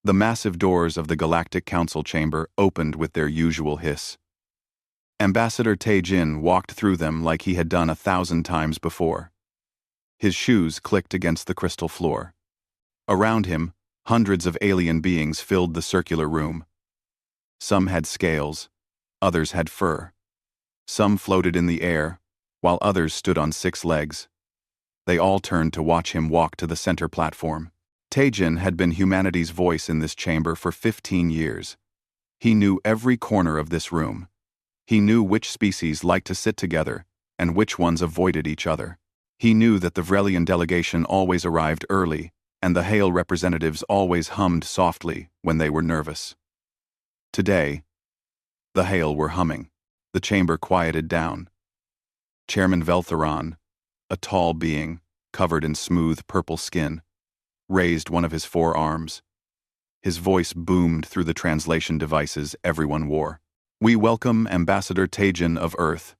The massive doors of the Galactic Council chamber opened with their usual hiss. Ambassador Tae-jin walked through them like he had done 1,000 times before. His shoes clicked against the crystal floor. Around him, hundreds of alien beings filled the circular room. Some had scales, others had fur. Some floated in the air, while others stood on 6 legs. They all turned to watch him walk to the center platform. Tae-jin had been humanity's voice in this chamber for 15 years. He knew every corner of this room. He knew which species liked to sit together and which ones avoided each other. He knew that the Vrelian delegation always arrived early, and the Hale representatives always hummed softly when they were nervous. Today, the Hale were humming. The chamber quieted down. Chairman Veltheron, a tall being, covered in smooth purple skin, raised one of his 4 arms. His voice boomed through the translation devices everyone wore. "We welcome Ambassador Tae-jin of Earth.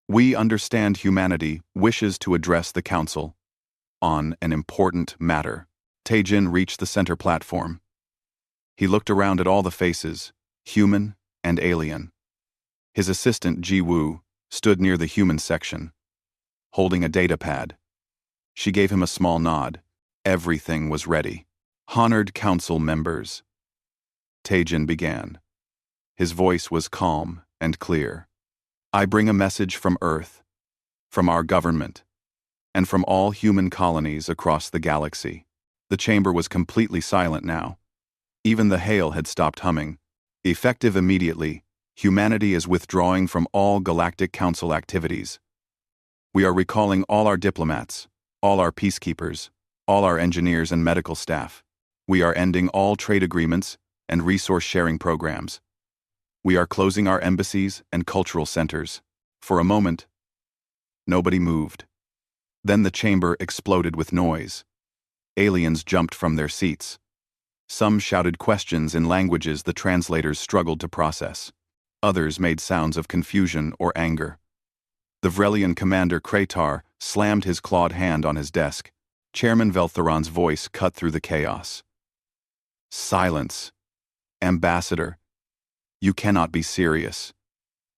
We understand humanity wishes to address the Council on an important matter." Tae-jin reached the center platform. He looked around at all the faces, human and alien. His assistant, Ji-woo, stood near the human section, holding a data pad. She gave him a small nod. Everything was ready. "Honored Council members," Tae-jin began. His voice was calm and clear. "I bring a message from Earth, from our government, and from all human colonies across the galaxy." The chamber was completely silent now. Even the Hale had stopped humming. Effective immediately, humanity is withdrawing from all Galactic Council activities. We are recalling all our diplomats, all our peacekeepers, all our engineers and medical staff. We are ending all trade agreements and resource-sharing programs. We are closing our embassies and cultural centers. For a moment, nobody moved. Then the chamber exploded with noise. Aliens jumped from their seats. Some shouted questions in languages the translators struggled to process. Others made sounds of confusion or anger. The Vrelian commander Kratar slammed his clawed hand on his desk. Chairman Veltheron's voice cut through the chaos. "Silence. Ambassador, you cannot be serious.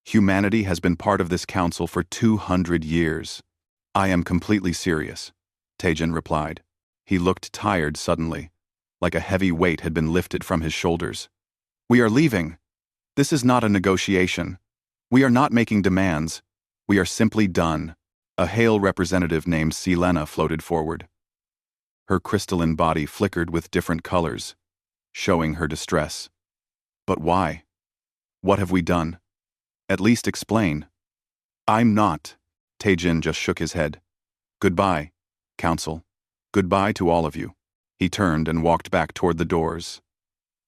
Humanity has been part of this council for 200 years. "I am completely serious," Tae-jin replied. He looked tired suddenly, like a heavy weight had been lifted from his shoulders. "We are leaving. This is not a negotiation. We are not making demands. We are simply done." A Hale representative named Selena floated forward. Her crystalline body flickered with different colors, showing her distress. "But why? What have we done? At least explain." "I'm not." Tae-jin just shook his head. "Goodbye, Council. Goodbye to all of you." He turned and walked back toward the doors.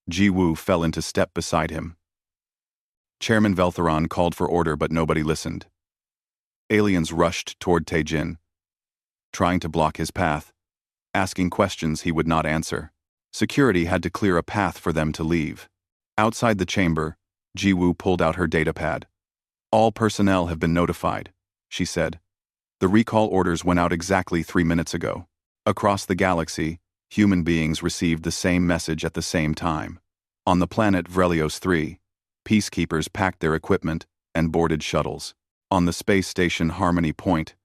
Ji-woo fell into step beside him. Chairman Veltheron called for order, but nobody listened. Aliens rushed toward Tae-jin, trying to block his path, asking questions he would not answer. Security had to clear a path for them to leave. Outside the chamber, Ji-woo pulled out her datapad. "All personnel have been notified," she said. "The recall orders went out exactly 3 minutes ago. Across the galaxy, human beings received the same message at the same time. On the planet Vrelios 3, peacekeepers packed their equipment and boarded shuttles. On the space station Harmony Point,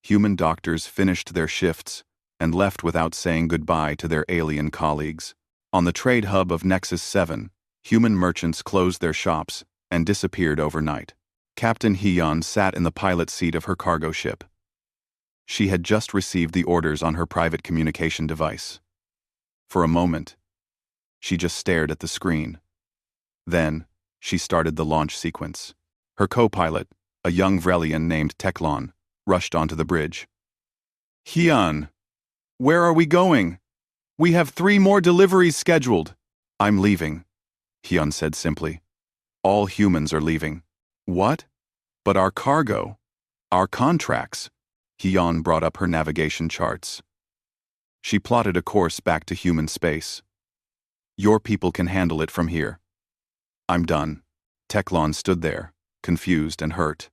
human doctors finished their shifts and left without saying goodbye to their alien colleagues. On the trade hub of Nexus 7, human merchants closed their shops and disappeared overnight. Captain Hyun sat in the pilot seat of her cargo ship. She had just received the orders on her private communication device. For a moment, she just stared at the screen. Then, she started the launch sequence. Her co-pilot, a young Vrelian named Teklon, rushed onto the bridge. "Hyun, where are we going? We have 3 more deliveries scheduled." "I'm leaving," Hyun said simply. "All humans are leaving." "What? But our cargo, our contracts." Hyun brought up her navigation charts. She plotted a course back to human space. "Your people can handle it from here." "I'm done." Teklon stood there, confused and hurt.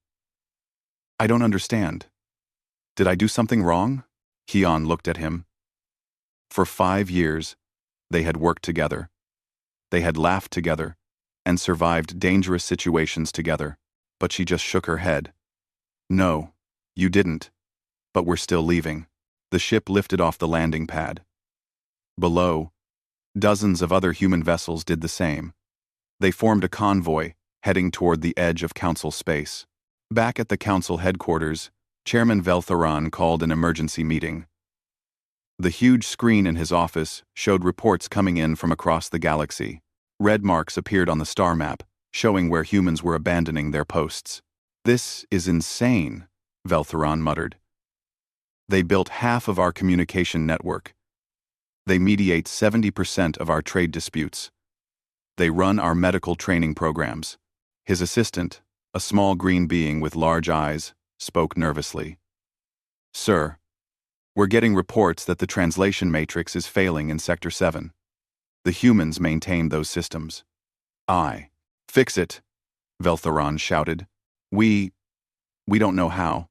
"I don't understand. Did I do something wrong?" Hyun looked at him. "For 5 years, They had worked together. They had laughed together and survived dangerous situations together. But she just shook her head. No, you didn't. But we're still leaving. The ship lifted off the landing pad. Below, dozens of other human vessels did the same. They formed a convoy, heading toward the edge of Council space. Back at the Council headquarters, Chairman Veltharan called an emergency meeting. The huge screen in his office showed reports coming in from across the galaxy. Red marks appeared on the star map, showing where humans were abandoning their posts. "This is insane," Veltharan muttered. "They built half of our communication network. They mediate 70% of our trade disputes. They run our medical training programs." His assistant, a small green being with large eyes, spoke nervously. "Sir, we're getting reports that the translation matrix is failing in Sector 7. The humans maintain those systems." "Fix it," Veltharan shouted. We don't know how.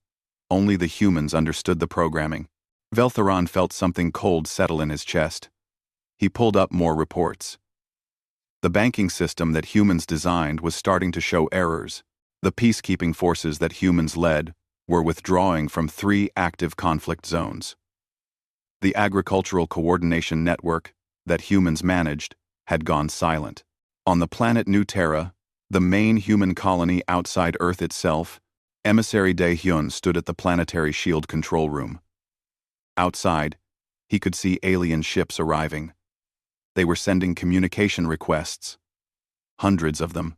Only the humans understood the programming." Veltharan felt something cold settle in his chest. He pulled up more reports. The banking system that humans designed was starting to show errors. The peacekeeping forces that humans led were withdrawing from 3 active conflict zones. The agricultural coordination network that humans managed had gone silent. On the planet New Terra, the main human colony outside Earth itself, Emissary Daehyun stood at the planetary shield control room. Outside, he could see alien ships arriving. They were sending communication requests. Hundreds of them.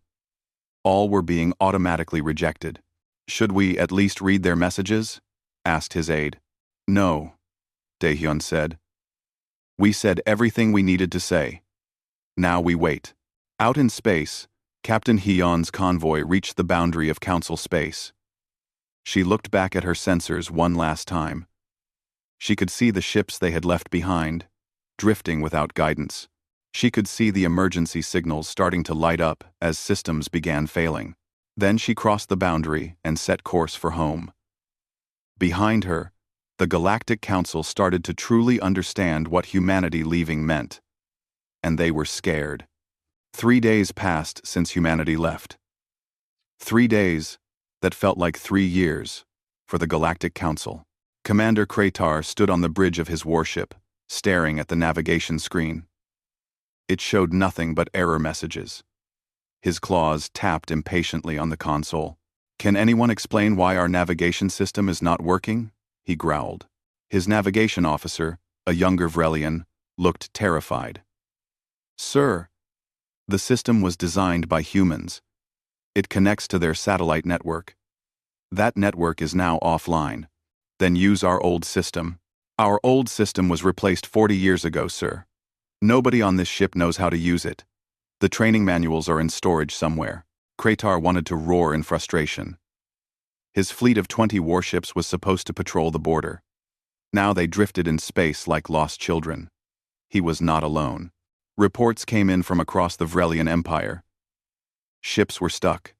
All were being automatically rejected. "Should we at least read their messages?" asked his aide. "No," Daehyun said. "We said everything we needed to say. Now we wait." Out in space, Captain Hyun's convoy reached the boundary of Council space. She looked back at her sensors one last time. She could see the ships they had left behind, drifting without guidance. She could see the emergency signals starting to light up as systems began failing. Then she crossed the boundary and set course for home. Behind her, the Galactic Council started to truly understand what humanity leaving meant. And they were scared. 3 days passed since humanity left. 3 days that felt like 3 years for the Galactic Council. Commander Kratar stood on the bridge of his warship, staring at the navigation screen. It showed nothing but error messages. His claws tapped impatiently on the console. "Can anyone explain why our navigation system is not working?" he growled. His navigation officer, a younger Vrelian, looked terrified. "Sir, the system was designed by humans. It connects to their satellite network. That network is now offline. Then use our old system." "Our old system was replaced 40 years ago, sir. Nobody on this ship knows how to use it. The training manuals are in storage somewhere." Kratar wanted to roar in frustration. His fleet of 20 warships was supposed to patrol the border. Now they drifted in space like lost children. He was not alone. Reports came in from across the Vrelian Empire. Ships were stuck.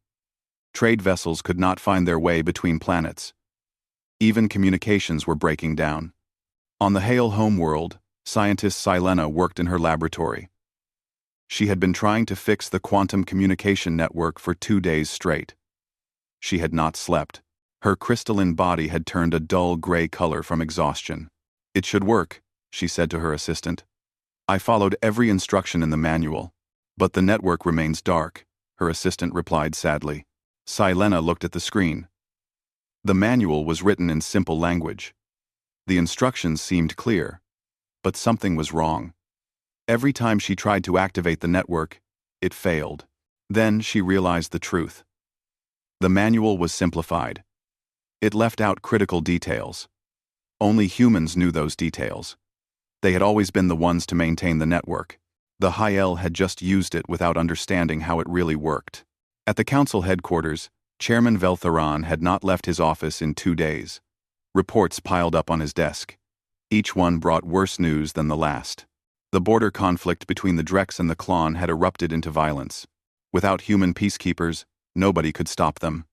Trade vessels could not find their way between planets. Even communications were breaking down. On the Hale homeworld, scientist Silena worked in her laboratory. She had been trying to fix the quantum communication network for 2 days straight. She had not slept. Her crystalline body had turned a dull gray color from exhaustion. "It should work," she said to her assistant. "I followed every instruction in the manual. But the network remains dark," her assistant replied sadly. Silena looked at the screen. The manual was written in simple language. The instructions seemed clear, but something was wrong. Every time she tried to activate the network, it failed. Then she realized the truth. The manual was simplified. It left out critical details. Only humans knew those details. They had always been the ones to maintain the network. The Hyel had just used it without understanding how it really worked. At the council headquarters, Chairman Veltharan had not left his office in 2 days. Reports piled up on his desk. Each one brought worse news than the last. The border conflict between the Drex and the Klon had erupted into violence. Without human peacekeepers, nobody could stop them.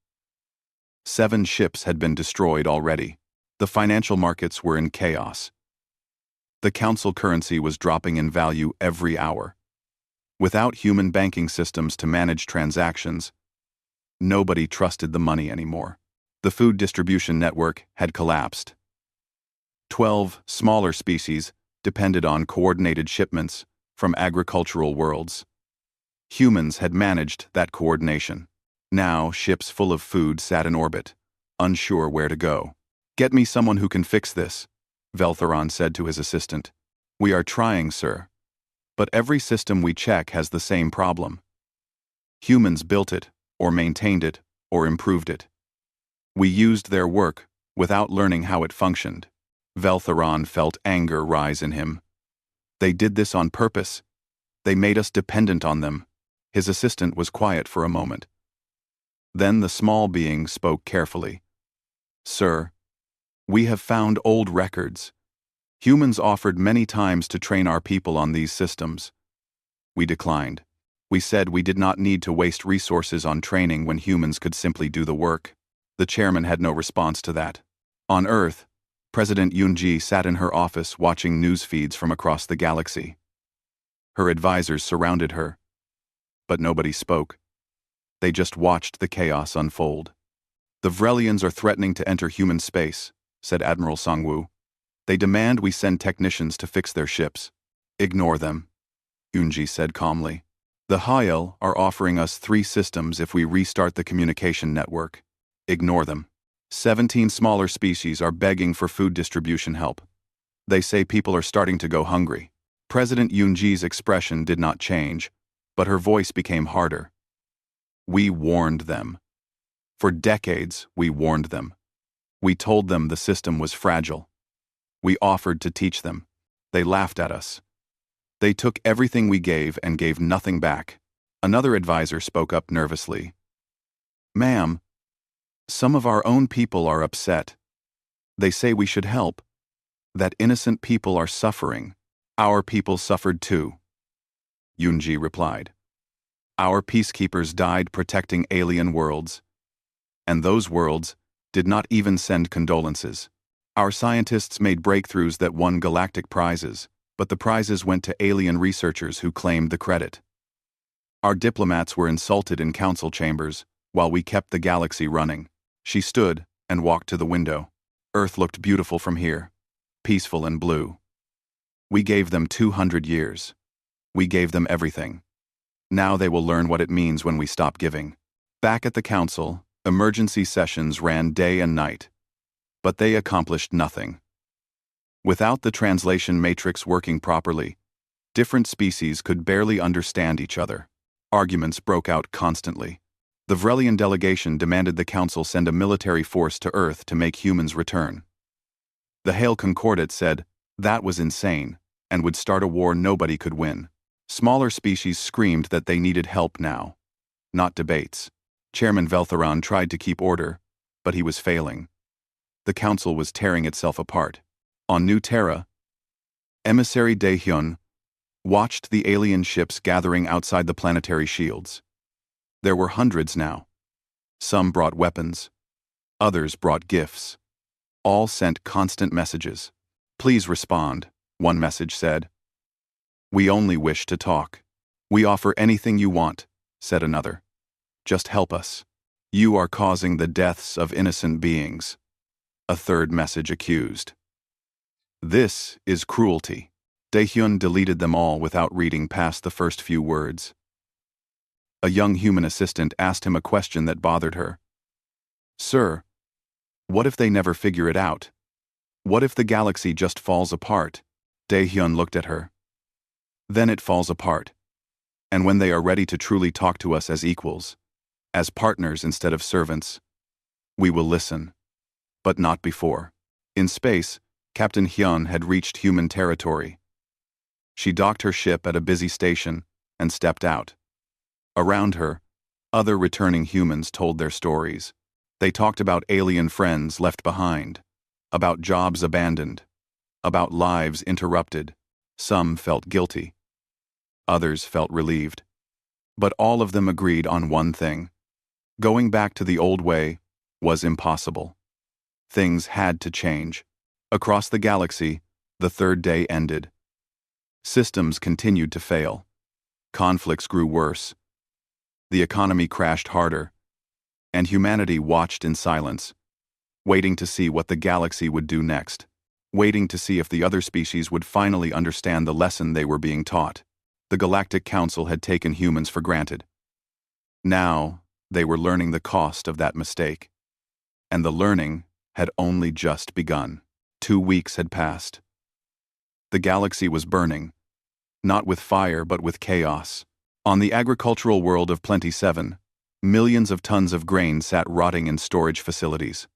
7 ships had been destroyed already. The financial markets were in chaos. The council currency was dropping in value every hour. Without human banking systems to manage transactions, nobody trusted the money anymore. The food distribution network had collapsed. 12 smaller species depended on coordinated shipments from agricultural worlds. Humans had managed that coordination. Now, ships full of food sat in orbit, unsure where to go. "Get me someone who can fix this," Veltheron said to his assistant. "We are trying, sir. But every system we check has the same problem. Humans built it, or maintained it, or improved it. We used their work without learning how it functioned." Veltheron felt anger rise in him. "They did this on purpose. They made us dependent on them." His assistant was quiet for a moment. Then the small being spoke carefully. "Sir, we have found old records. Humans offered many times to train our people on these systems. We declined. We said we did not need to waste resources on training when humans could simply do the work." The chairman had no response to that. On Earth, President Yoonji sat in her office watching news feeds from across the galaxy. Her advisors surrounded her, but nobody spoke. They just watched the chaos unfold. "The Vrelians are threatening to enter human space," said Admiral Songwoo. "They demand we send technicians to fix their ships." "Ignore them," Yoonji said calmly. "The Hyel are offering us 3 systems if we restart the communication network. Ignore them. 17 smaller species are begging for food distribution help. They say people are starting to go hungry." President Yoonji's expression did not change, but her voice became harder. "We warned them. For decades, we warned them. We told them the system was fragile. We offered to teach them. They laughed at us. They took everything we gave and gave nothing back." Another advisor spoke up nervously. "Ma'am, some of our own people are upset. They say we should help. That innocent people are suffering. Our people suffered too," Yoonji replied. "Our peacekeepers died protecting alien worlds. And those worlds did not even send condolences. Our scientists made breakthroughs that won galactic prizes, but the prizes went to alien researchers who claimed the credit. Our diplomats were insulted in council chambers, while we kept the galaxy running." She stood and walked to the window. Earth looked beautiful from here, peaceful and blue. "We gave them 200 years. We gave them everything. Now they will learn what it means when we stop giving." Back at the council, emergency sessions ran day and night, but they accomplished nothing. Without the translation matrix working properly, different species could barely understand each other. Arguments broke out constantly. The Vrelian delegation demanded the council send a military force to Earth to make humans return. The Hale Concordat said that was insane and would start a war nobody could win. Smaller species screamed that they needed help now, not debates. Chairman Veltheron tried to keep order, but he was failing. The council was tearing itself apart. On New Terra, Emissary Daehyun watched the alien ships gathering outside the planetary shields. There were hundreds now. Some brought weapons. Others brought gifts. All sent constant messages. "Please respond," one message said. "We only wish to talk." "We offer anything you want," said another. "Just help us. You are causing the deaths of innocent beings," a third message accused. "This is cruelty." Daehyun deleted them all without reading past the first few words. A young human assistant asked him a question that bothered her. "Sir, what if they never figure it out? What if the galaxy just falls apart?" Daehyun looked at her. "Then it falls apart. And when they are ready to truly talk to us as equals, as partners instead of servants, we will listen. But not before." In space, Captain Hyun had reached human territory. She docked her ship at a busy station and stepped out. Around her, other returning humans told their stories. They talked about alien friends left behind, about jobs abandoned, about lives interrupted. Some felt guilty. Others felt relieved. But all of them agreed on one thing. Going back to the old way was impossible. Things had to change. Across the galaxy, The third day ended. Systems continued to fail. Conflicts grew worse. The economy crashed harder. And humanity watched in silence, waiting to see what the galaxy would do next, waiting to see if the other species would finally understand the lesson they were being taught. The Galactic Council had taken humans for granted. Now, they were learning the cost of that mistake. And the learning had only just begun. 2 weeks had passed. The galaxy was burning, not with fire but with chaos. On the agricultural world of Plenty 7, millions of tons of grain sat rotting in storage facilities.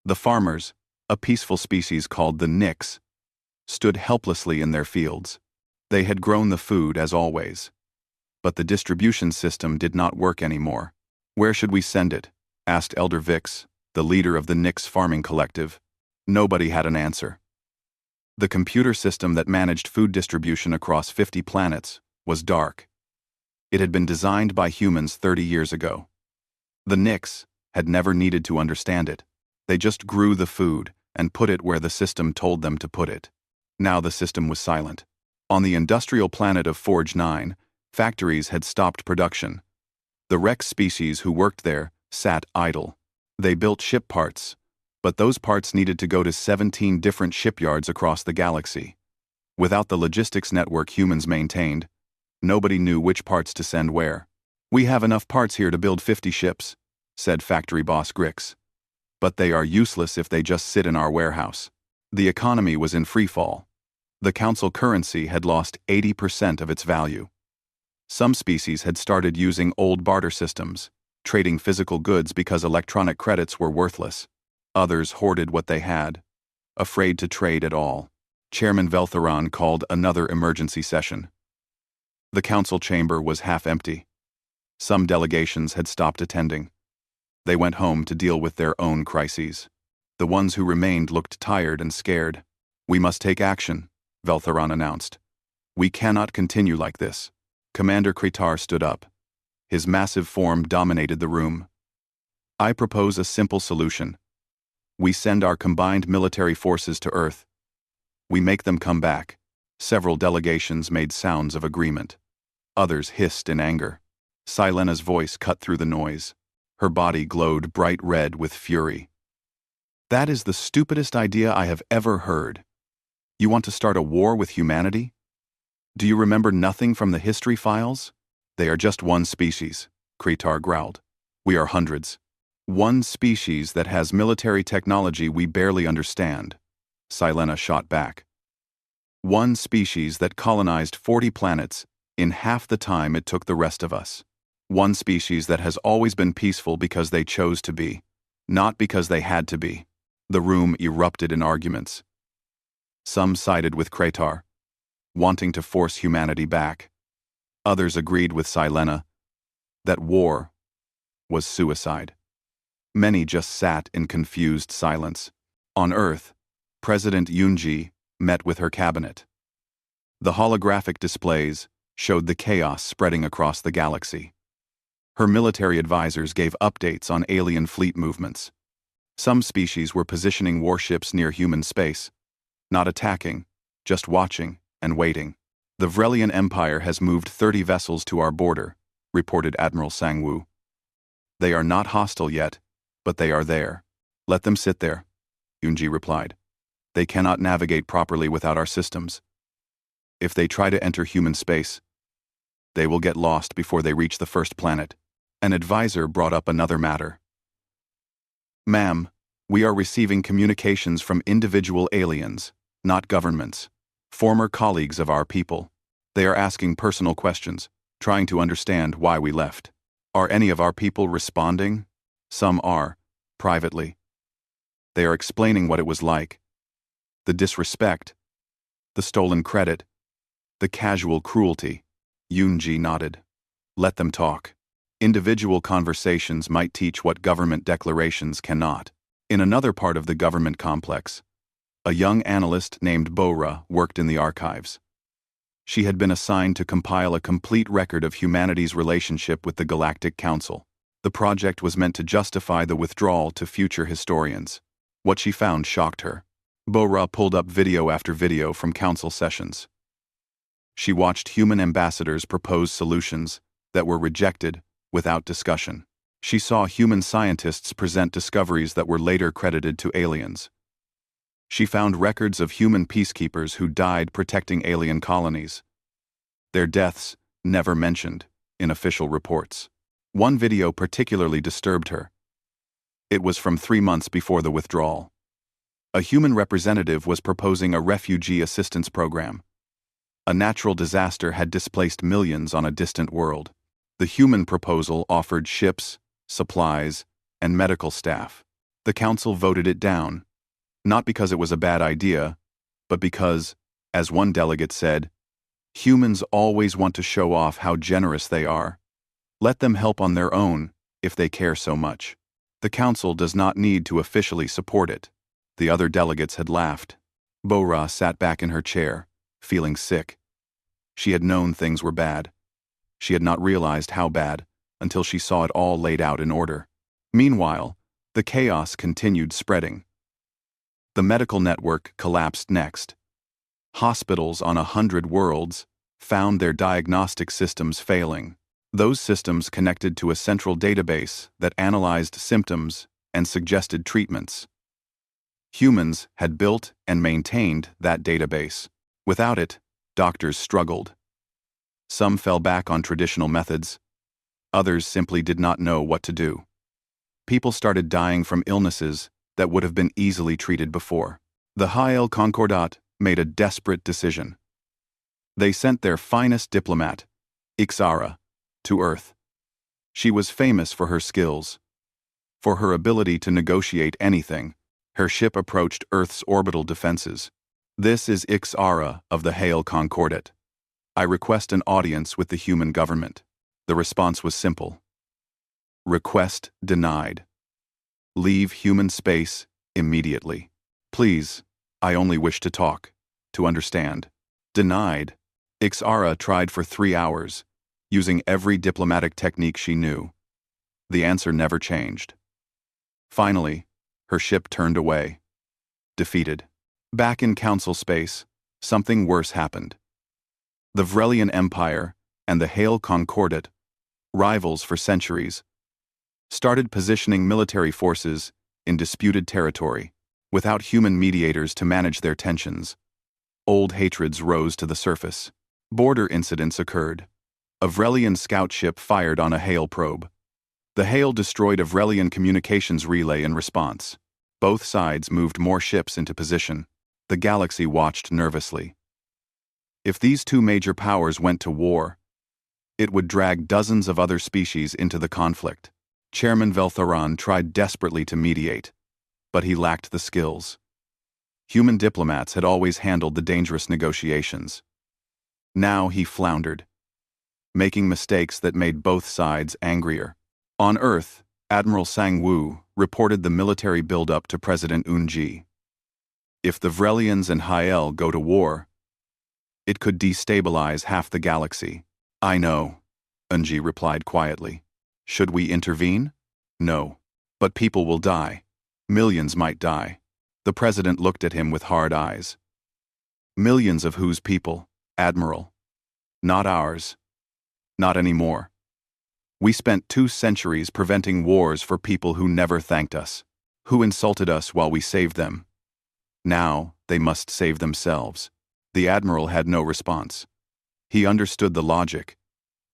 The farmers, a peaceful species called the Nix, stood helplessly in their fields. They had grown the food as always. But the distribution system did not work anymore. "Where should we send it?" asked Elder Vix, the leader of the Nix farming collective. Nobody had an answer. The computer system that managed food distribution across 50 planets was dark. It had been designed by humans 30 years ago. The Nix had never needed to understand it. They just grew the food and put it where the system told them to put it. Now the system was silent. On the industrial planet of Forge 9, factories had stopped production. The Rex species who worked there sat idle. They built ship parts, but those parts needed to go to 17 different shipyards across the galaxy. Without the logistics network humans maintained, nobody knew which parts to send where. "We have enough parts here to build 50 ships," said factory boss Grix. "But they are useless if they just sit in our warehouse." The economy was in freefall. The council currency had lost 80% of its value. Some species had started using old barter systems, trading physical goods because electronic credits were worthless. Others hoarded what they had, afraid to trade at all. Chairman Veltheron called another emergency session. The council chamber was half empty. Some delegations had stopped attending. They went home to deal with their own crises. The ones who remained looked tired and scared. "We must take action," Veltheron announced. "We cannot continue like this." Commander Kretar stood up. His massive form dominated the room. "I propose a simple solution. We send our combined military forces to Earth. We make them come back." Several delegations made sounds of agreement. Others hissed in anger. Silena's voice cut through the noise. Her body glowed bright red with fury. "That is the stupidest idea I have ever heard. You want to start a war with humanity? Do you remember nothing from the history files? They are just one species," Kretar growled. "We are hundreds. One species that has military technology we barely understand," Silena shot back. "One species that colonized 40 planets in half the time it took the rest of us. One species that has always been peaceful because they chose to be, not because they had to be." The room erupted in arguments. Some sided with Kretar, wanting to force humanity back. Others agreed with Silena that war was suicide. Many just sat in confused silence. On Earth, President Yunji met with her cabinet. The holographic displays showed the chaos spreading across the galaxy. Her military advisors gave updates on alien fleet movements. Some species were positioning warships near human space, not attacking, just watching and waiting. "The Vrelian Empire has moved 30 vessels to our border," reported Admiral Sangwoo. "They are not hostile yet, but they are there. Let them sit there," Yunji replied. "They cannot navigate properly without our systems. If they try to enter human space, they will get lost before they reach the first planet." An advisor brought up another matter. "Ma'am, we are receiving communications from individual aliens, not governments, former colleagues of our people. They are asking personal questions, trying to understand why we left. Are any of our people responding? Some are, privately. They are explaining what it was like. The disrespect, the stolen credit, the casual cruelty." Yunji nodded. "Let them talk. Individual conversations might teach what government declarations cannot." In another part of the government complex, a young analyst named Bora worked in the archives. She had been assigned to compile a complete record of humanity's relationship with the Galactic Council. The project was meant to justify the withdrawal to future historians. What she found shocked her. Bora pulled up video after video from council sessions. She watched human ambassadors propose solutions that were rejected without discussion. She saw human scientists present discoveries that were later credited to aliens. She found records of human peacekeepers who died protecting alien colonies. Their deaths never mentioned in official reports. One video particularly disturbed her. It was from 3 months before the withdrawal. A human representative was proposing a refugee assistance program. A natural disaster had displaced millions on a distant world. The human proposal offered ships, supplies, and medical staff. The council voted it down, not because it was a bad idea, but because, as one delegate said, humans always want to show off how generous they are. Let them help on their own if they care so much. The council does not need to officially support it. The other delegates had laughed. Bora sat back in her chair, feeling sick. She had known things were bad. She had not realized how bad until she saw it all laid out in order. Meanwhile, the chaos continued spreading. The medical network collapsed next. Hospitals on 100 worlds found their diagnostic systems failing. Those systems connected to a central database that analyzed symptoms and suggested treatments. Humans had built and maintained that database. Without it, doctors struggled. Some fell back on traditional methods. Others simply did not know what to do. People started dying from illnesses that would have been easily treated before. The High Concordat made a desperate decision. They sent their finest diplomat, Ixara, to Earth. She was famous for her skills. For her ability to negotiate anything, her ship approached Earth's orbital defenses. "This is Ixara of the Hail Concordat. I request an audience with the human government." The response was simple. Request denied. Leave human space immediately. Please, I only wish to talk, to understand. Denied. Ixara tried for 3 hours, using every diplomatic technique she knew. The answer never changed. Finally, her ship turned away. Defeated. Back in council space, something worse happened. The Vrelian Empire and the Hail Concordat, rivals for centuries, started positioning military forces in disputed territory. Without human mediators to manage their tensions, old hatreds rose to the surface. Border incidents occurred. A Vrelian scout ship fired on a Hail probe. The Hail destroyed a Vrelian communications relay in response. Both sides moved more ships into position. The galaxy watched nervously. If these two major powers went to war, it would drag dozens of other species into the conflict. Chairman Veltharan tried desperately to mediate, but he lacked the skills. Human diplomats had always handled the dangerous negotiations. Now he floundered, making mistakes that made both sides angrier. On Earth, Admiral Sang-woo reported the military buildup to President Eun-ji. If the Vrelians and Hyel go to war, it could destabilize half the galaxy. I know, Eun-ji replied quietly. Should we intervene? No. But people will die. Millions might die. The president looked at him with hard eyes. Millions of whose people, Admiral? Not ours. Not anymore. We spent 2 centuries preventing wars for people who never thanked us, who insulted us while we saved them. Now, they must save themselves. The Admiral had no response. He understood the logic,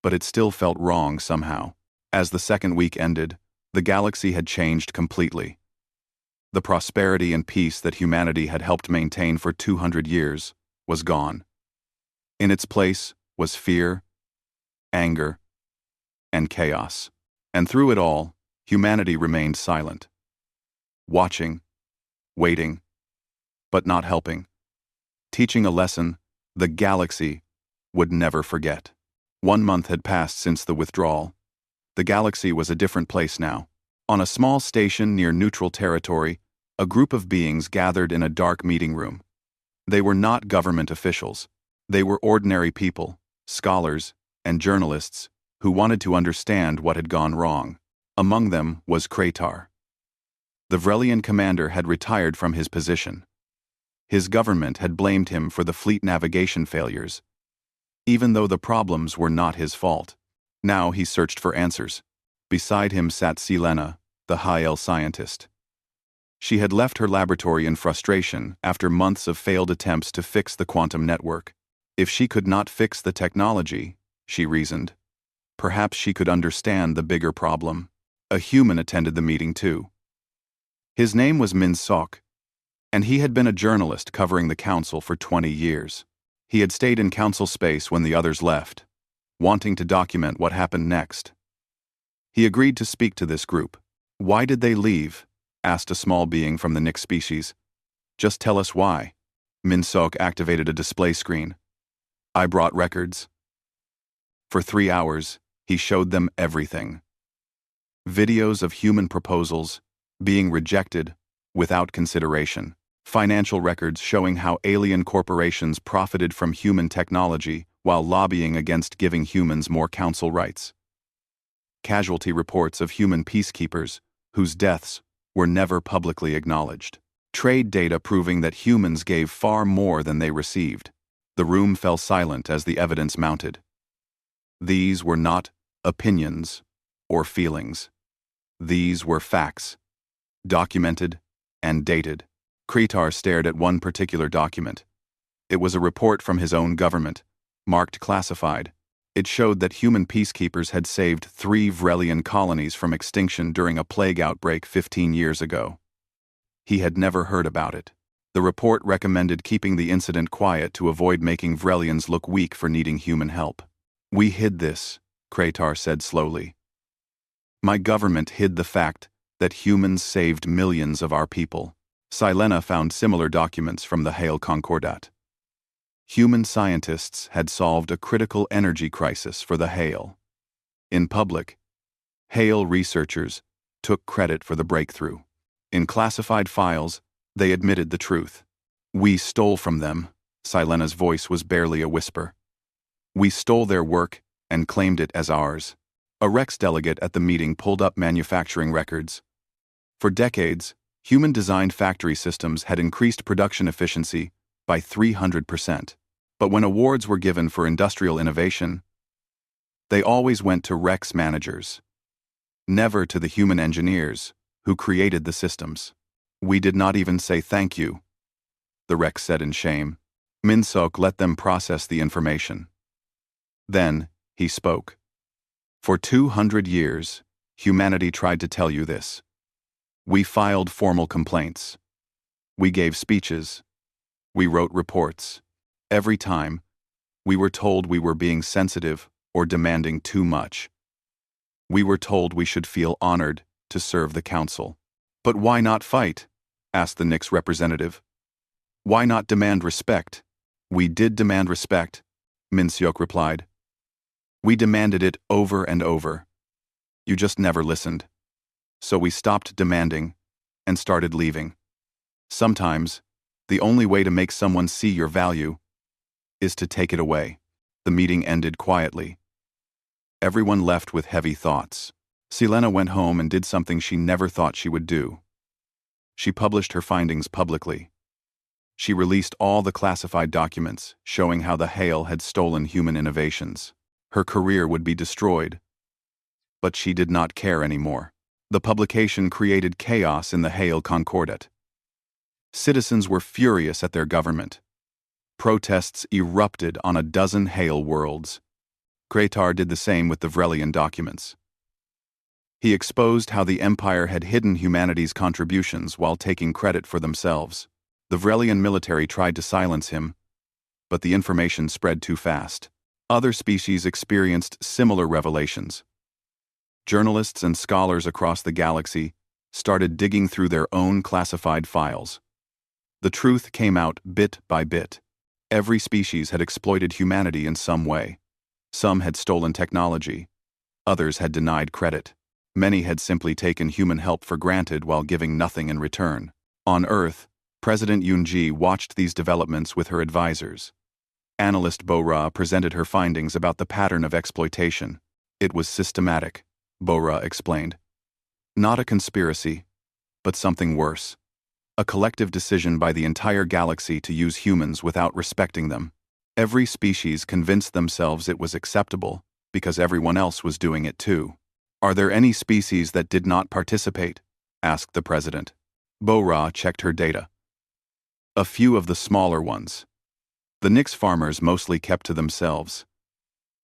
but it still felt wrong somehow. As the second week ended, the galaxy had changed completely. The prosperity and peace that humanity had helped maintain for 200 years was gone. In its place was fear, anger, and chaos. And through it all, humanity remained silent. Watching, waiting, but not helping. Teaching a lesson the galaxy would never forget. 1 month had passed since the withdrawal. The galaxy was a different place now. On a small station near neutral territory, a group of beings gathered in a dark meeting room. They were not government officials. They were ordinary people, scholars, and journalists who wanted to understand what had gone wrong. Among them was Kratar. The Vrelian commander had retired from his position. His government had blamed him for the fleet navigation failures, even though the problems were not his fault. Now he searched for answers. Beside him sat Selena, the high-el scientist. She had left her laboratory in frustration after months of failed attempts to fix the quantum network. If she could not fix the technology, she reasoned, perhaps she could understand the bigger problem. A human attended the meeting too. His name was Min Sok, and he had been a journalist covering the council for 20 years. He had stayed in council space when the others left, wanting to document what happened next. He agreed to speak to this group. "Why did they leave?" asked a small being from the Nyx species. "Just tell us why." Min Sok activated a display screen. "I brought records." For 3 hours, he showed them everything. Videos of human proposals being rejected without consideration. Financial records showing how alien corporations profited from human technology while lobbying against giving humans more council rights. Casualty reports of human peacekeepers whose deaths were never publicly acknowledged. Trade data proving that humans gave far more than they received. The room fell silent as the evidence mounted. These were not opinions or feelings. These were facts, documented and dated. Kretar stared at one particular document. It was a report from his own government, marked classified. It showed that human peacekeepers had saved 3 Vrelian colonies from extinction during a plague outbreak 15 years ago. He had never heard about it. The report recommended keeping the incident quiet to avoid making Vrelians look weak for needing human help. "We hid this," Kretar said slowly. "My government hid the fact that humans saved millions of our people." Selena found similar documents from the Hale Concordat. Human scientists had solved a critical energy crisis for the Hale. In public, Hale researchers took credit for the breakthrough. In classified files, they admitted the truth. "We stole from them." Selena's voice was barely a whisper. "We stole their work and claimed it as ours." A Rex delegate at the meeting pulled up manufacturing records. For decades, human-designed factory systems had increased production efficiency by 300%. But when awards were given for industrial innovation, they always went to Rex managers, never to the human engineers who created the systems. "We did not even say thank you," the Rex said in shame. Min Sok let them process the information. Then, he spoke. "For 200 years, humanity tried to tell you this. We filed formal complaints. We gave speeches. We wrote reports. Every time, we were told we were being sensitive or demanding too much. We were told we should feel honored to serve the council." "But why not fight?" asked the Nyx representative. "Why not demand respect?" "We did demand respect," Min Sok replied. "We demanded it over and over. You just never listened. So we stopped demanding and started leaving. Sometimes, the only way to make someone see your value is to take it away." The meeting ended quietly. Everyone left with heavy thoughts. Selena went home and did something she never thought she would do. She published her findings publicly. She released all the classified documents showing how the Hale had stolen human innovations. Her career would be destroyed. But she did not care anymore. The publication created chaos in the Hale Concordat. Citizens were furious at their government. Protests erupted on a dozen Hale worlds. Kretar did the same with the Vrelian documents. He exposed how the Empire had hidden humanity's contributions while taking credit for themselves. The Vrelian military tried to silence him, but the information spread too fast. Other species experienced similar revelations. Journalists and scholars across the galaxy started digging through their own classified files. The truth came out bit by bit. Every species had exploited humanity in some way. Some had stolen technology. Others had denied credit. Many had simply taken human help for granted while giving nothing in return. On Earth, President Yunji watched these developments with her advisors. Analyst Bo-Ra presented her findings about the pattern of exploitation. "It was systematic," Bo-Ra explained. "Not a conspiracy, but something worse. a collective decision by the entire galaxy to use humans without respecting them. Every species convinced themselves it was acceptable, because everyone else was doing it too. "Are there any species that did not participate?" asked the president. Bo-Ra checked her data. "A few of the smaller ones. The Nyx farmers mostly kept to themselves.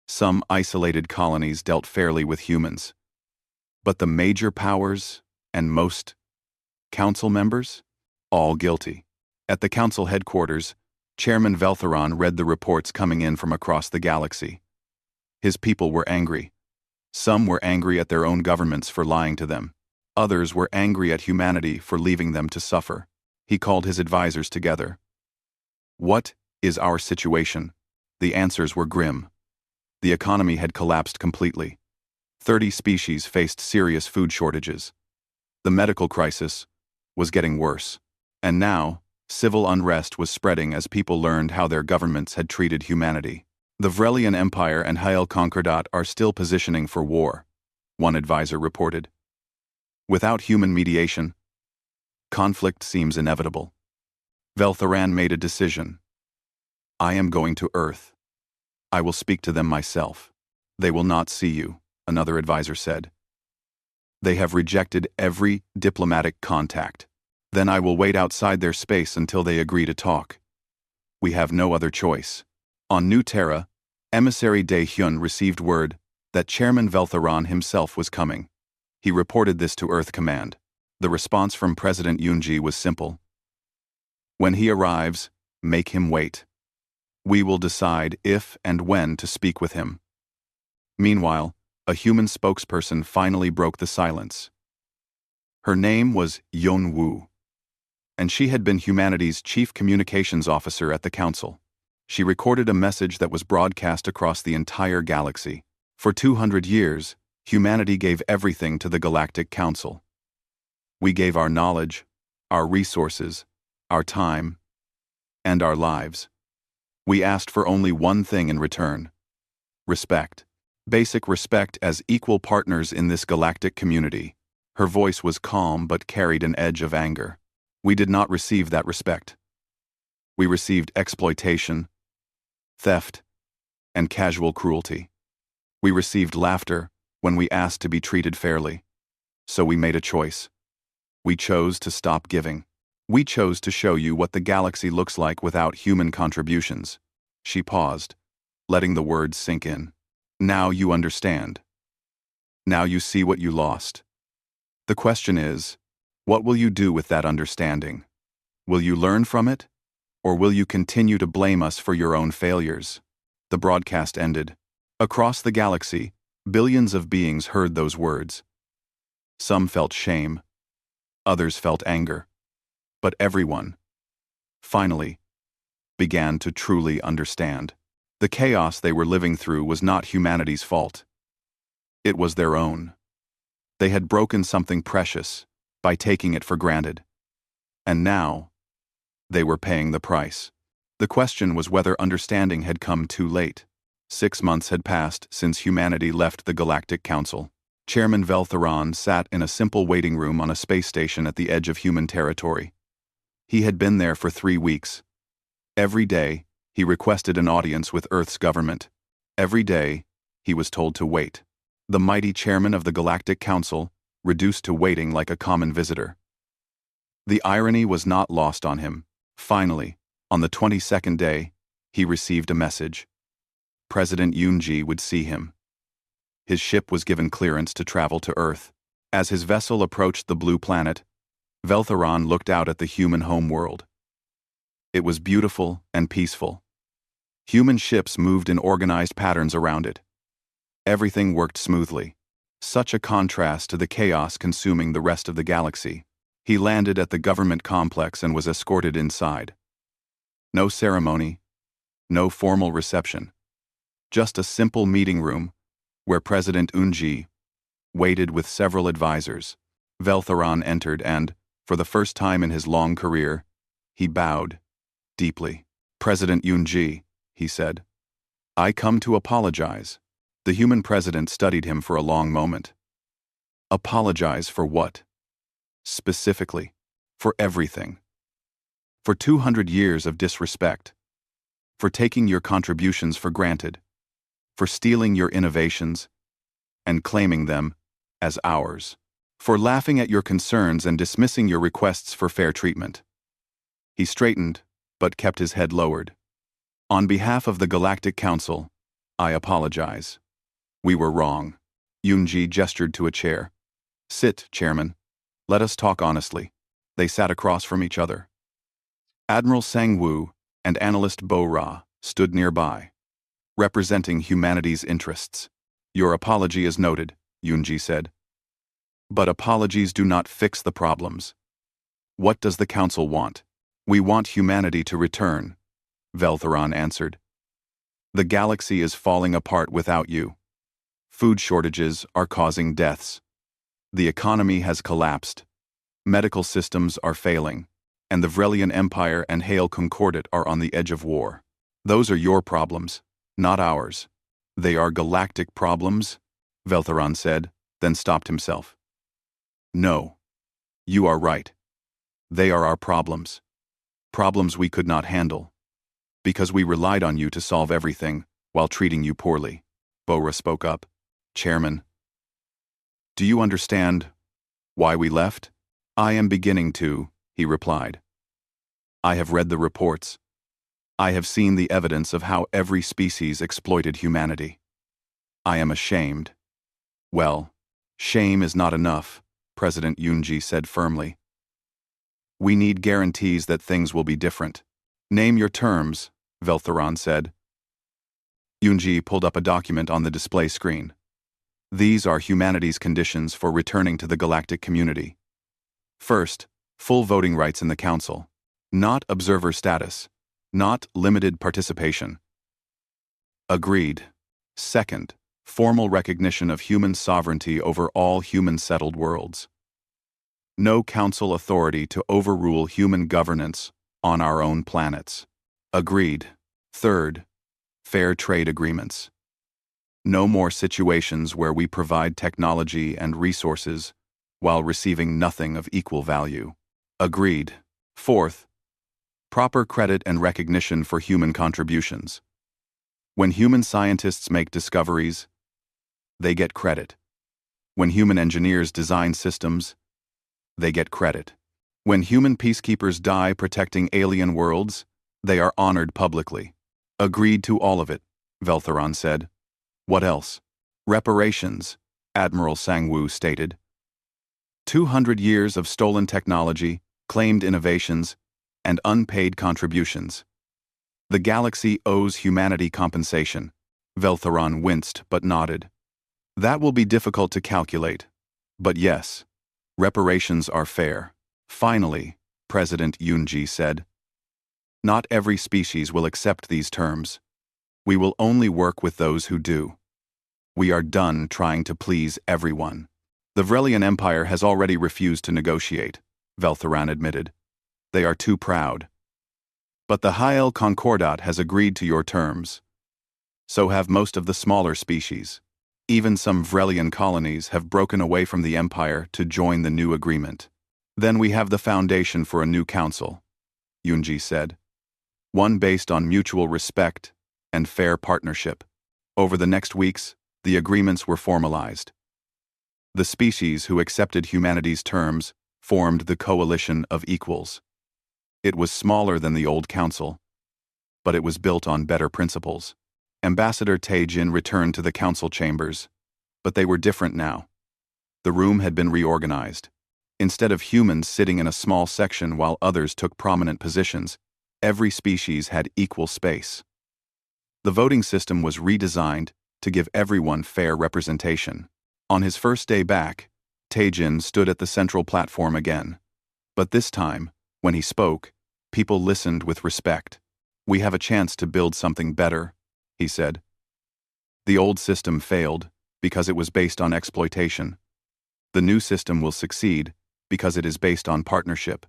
Some isolated colonies dealt fairly with humans. But the major powers, and most council members? All guilty." At the council headquarters, Chairman Veltheron read the reports coming in from across the galaxy. His people were angry. Some were angry at their own governments for lying to them. Others were angry at humanity for leaving them to suffer. He called his advisors together. "What is our situation?" The answers were grim. The economy had collapsed completely. 30 species faced serious food shortages. The medical crisis was getting worse. And now, civil unrest was spreading as people learned how their governments had treated humanity. "The Vrelian Empire and Hael Concordat are still positioning for war," one advisor reported. "Without human mediation, conflict seems inevitable." Veltheran made a decision. "I am going to Earth. I will speak to them myself." "They will not see you," another advisor said. "They have rejected every diplomatic contact. Then I will wait outside their space until they agree to talk. We have no other choice." On New Terra, Emissary De Hyun received word that Chairman Veltheron himself was coming. He reported this to Earth Command. The response from President Yoonji was simple. "When he arrives, make him wait. We will decide if and when to speak with him." Meanwhile, a human spokesperson finally broke the silence. Her name was Yeon Woo, and she had been humanity's chief communications officer at the council. She recorded a message that was broadcast across the entire galaxy. For 200 years, humanity gave everything to the Galactic Council. We gave our knowledge, our resources, our time, and our lives. We asked for only one thing in return: respect. Basic respect as equal partners in this galactic community. Her voice was calm but carried an edge of anger. We did not receive that respect. We received exploitation, theft, and casual cruelty. We received laughter when we asked to be treated fairly. So we made a choice. We chose to stop giving. We chose to show you what the galaxy looks like without human contributions." She paused, letting the words sink in. "Now you understand. Now you see what you lost. The question is, what will you do with that understanding? Will you learn from it? Or will you continue to blame us for your own failures?" The broadcast ended. Across the galaxy, billions of beings heard those words. Some felt shame. Others felt anger. But everyone, finally, began to truly understand. The chaos they were living through was not humanity's fault. It was their own. They had broken something precious by taking it for granted. And now, they were paying the price. The question was whether understanding had come too late. 6 months had passed since humanity left the Galactic Council. Chairman Veltheron sat in a simple waiting room on a space station at the edge of human territory. He had been there for 3 weeks. Every day, he requested an audience with Earth's government. Every day, he was told to wait. The mighty chairman of the Galactic Council, reduced to waiting like a common visitor. The irony was not lost on him. Finally, on the 22nd day, he received a message. President Yoonji would see him. His ship was given clearance to travel to Earth. As his vessel approached the blue planet, Veltheron looked out at the human homeworld. It was beautiful and peaceful. Human ships moved in organized patterns around it. Everything worked smoothly. Such a contrast to the chaos consuming the rest of the galaxy. He landed at the government complex and was escorted inside. No ceremony, no formal reception. Just a simple meeting room where President Yoonji waited with several advisors. Veltheron entered and, for the first time in his long career, he bowed deeply. "President Yoonji," he said, "I come to apologize." The human president studied him for a long moment. "Apologize for what?" "Specifically, for everything. For 200 years of disrespect. For taking your contributions for granted. For stealing your innovations and claiming them as ours. For laughing at your concerns and dismissing your requests for fair treatment. He straightened, but kept his head lowered. On behalf of the Galactic Council, I apologize. We were wrong. Yunji gestured to a chair. Sit, Chairman. Let us talk honestly. They sat across from each other. Admiral Sang-woo and Analyst Bo-ra stood nearby, representing humanity's interests. Your apology is noted, Yunji said. But apologies do not fix the problems. What does the Council want? We want humanity to return, Veltheron answered. The galaxy is falling apart without you. Food shortages are causing deaths. The economy has collapsed. Medical systems are failing, and the Vrelian Empire and Hale Concordat are on the edge of war. Those are your problems, not ours. They are galactic problems, Veltheron said, then stopped himself. No. You are right. They are our problems. Problems we could not handle. Because we relied on you to solve everything, while treating you poorly. Bo-ra spoke up. Chairman. Do you understand why we left? I am beginning to, he replied. I have read the reports. I have seen the evidence of how every species exploited humanity. I am ashamed. Well, shame is not enough, President Yunji said firmly. We need guarantees that things will be different. Name your terms, Veltheron said. Yunji pulled up a document on the display screen. These are humanity's conditions for returning to the galactic community. First, full voting rights in the Council. Not observer status. Not limited participation. Agreed. Second, formal recognition of human sovereignty over all human-settled worlds. No Council authority to overrule human governance on our own planets. Agreed. Third, fair trade agreements. No more situations where we provide technology and resources while receiving nothing of equal value. Agreed. Fourth, proper credit and recognition for human contributions. When human scientists make discoveries, they get credit. When human engineers design systems, they get credit. When human peacekeepers die protecting alien worlds, they are honored publicly. Agreed to all of it, Veltheron said. What else? Reparations, Admiral Sang-woo stated. 200 years of stolen technology, claimed innovations, and unpaid contributions. The galaxy owes humanity compensation. Veltheron winced but nodded. That will be difficult to calculate. But yes, reparations are fair. Finally, President Yunji said. Not every species will accept these terms. We will only work with those who do. We are done trying to please everyone. The Vrelian Empire has already refused to negotiate, Veltheron admitted. They are too proud. But the Hale Concordat has agreed to your terms. So have most of the smaller species. Even some Vrelian colonies have broken away from the Empire to join the new agreement. Then we have the foundation for a new council, Yunji said. One based on mutual respect and fair partnership. Over the next weeks, the agreements were formalized. The species who accepted humanity's terms formed the Coalition of Equals. It was smaller than the old council, but it was built on better principles. Ambassador Tae-jin returned to the council chambers, but they were different now. The room had been reorganized. Instead of humans sitting in a small section while others took prominent positions, every species had equal space. The voting system was redesigned to give everyone fair representation. On his first day back, Tae-jin stood at the central platform again. But this time, when he spoke, people listened with respect. We have a chance to build something better, he said. The old system failed because it was based on exploitation. The new system will succeed because it is based on partnership.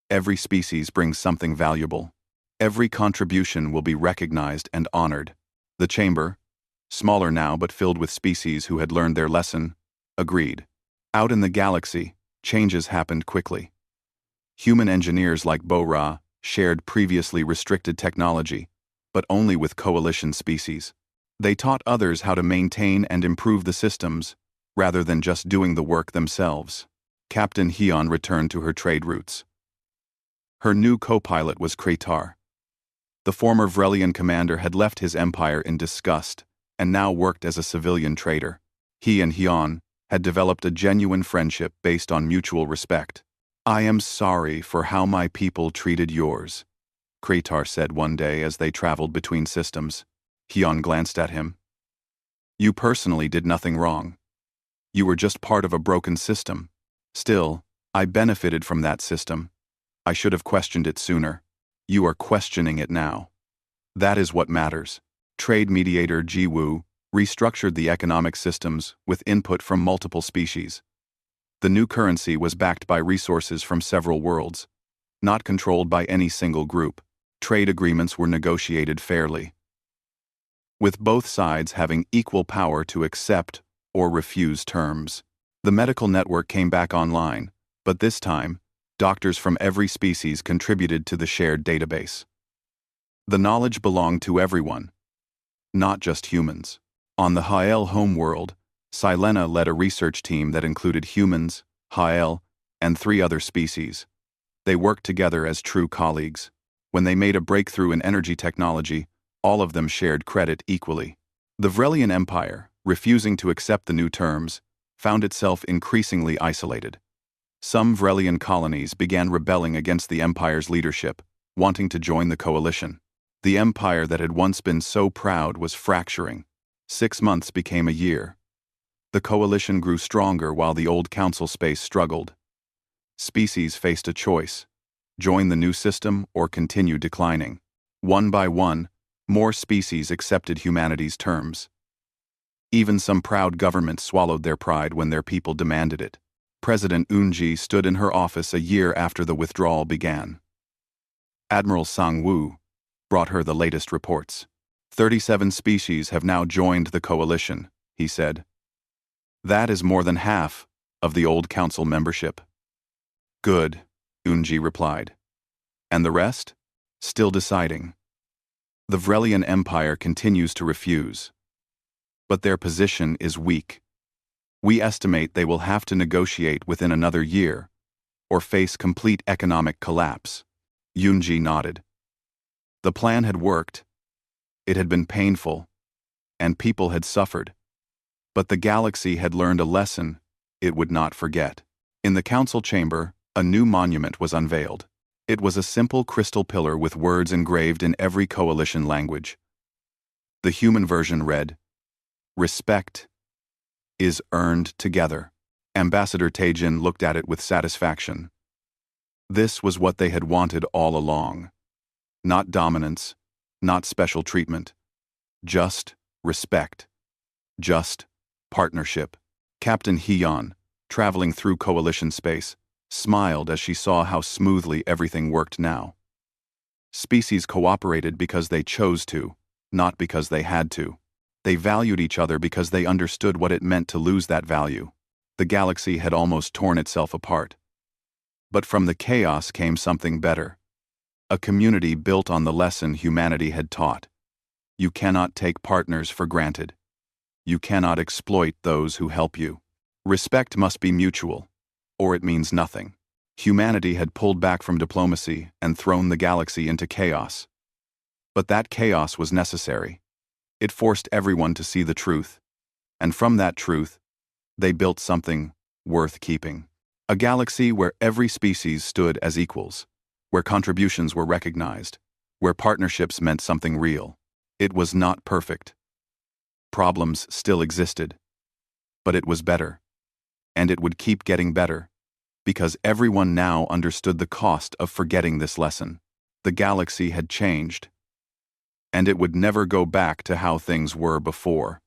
Every species brings something valuable. Every contribution will be recognized and honored. The chamber, smaller now but filled with species who had learned their lesson, agreed. Out in the galaxy, changes happened quickly. Human engineers like Bo-ra shared previously restricted technology, but only with coalition species. They taught others how to maintain and improve the systems, rather than just doing the work themselves. Captain Hyun returned to her trade routes. Her new co-pilot was Kratar. The former Vrelian commander had left his empire in disgust and now worked as a civilian trader. He and Hyun had developed a genuine friendship based on mutual respect. "I am sorry for how my people treated yours," Kratar said one day as they traveled between systems. Hyun glanced at him. "You personally did nothing wrong. You were just part of a broken system. Still, I benefited from that system. I should have questioned it sooner. You are questioning it now. That is what matters." Trade mediator Ji Woo restructured the economic systems with input from multiple species. The new currency was backed by resources from several worlds, not controlled by any single group. Trade agreements were negotiated fairly, with both sides having equal power to accept or refuse terms. The medical network came back online, but this time, doctors from every species contributed to the shared database. The knowledge belonged to everyone, not just humans. On the Hael homeworld, Silena led a research team that included humans, Hael, and 3 other species. They worked together as true colleagues. When they made a breakthrough in energy technology, all of them shared credit equally. The Vrelian Empire, refusing to accept the new terms, found itself increasingly isolated. Some Vrelian colonies began rebelling against the Empire's leadership, wanting to join the coalition. The Empire that had once been so proud was fracturing. 6 months became a year. The coalition grew stronger while the old council space struggled. Species faced a choice: join the new system or continue declining. One by one, more species accepted humanity's terms. Even some proud governments swallowed their pride when their people demanded it. President Eun-ji stood in her office a year after the withdrawal began. Admiral Sang-woo brought her the latest reports. 37 species have now joined the coalition, he said. That is more than half of the old council membership. Good, Eun-ji replied. And the rest? Still deciding. The Vrelian Empire continues to refuse. But their position is weak. We estimate they will have to negotiate within another year, or face complete economic collapse. Eun-ji nodded. The plan had worked. It had been painful, and people had suffered. But the galaxy had learned a lesson it would not forget. In the council chamber, a new monument was unveiled. It was a simple crystal pillar with words engraved in every coalition language. The human version read, "Respect is earned together." Ambassador Taejin looked at it with satisfaction. This was what they had wanted all along. Not dominance, not special treatment. Just respect. Just partnership. Captain Hyun, traveling through coalition space, smiled as she saw how smoothly everything worked now. Species cooperated because they chose to, not because they had to. They valued each other because they understood what it meant to lose that value. The galaxy had almost torn itself apart. But from the chaos came something better. A community built on the lesson humanity had taught. You cannot take partners for granted. You cannot exploit those who help you. Respect must be mutual, or it means nothing. Humanity had pulled back from diplomacy and thrown the galaxy into chaos. But that chaos was necessary. It forced everyone to see the truth. And from that truth, they built something worth keeping. A galaxy where every species stood as equals, where contributions were recognized, where partnerships meant something real. It was not perfect. Problems still existed. But it was better. And it would keep getting better, because everyone now understood the cost of forgetting this lesson. The galaxy had changed, and it would never go back to how things were before.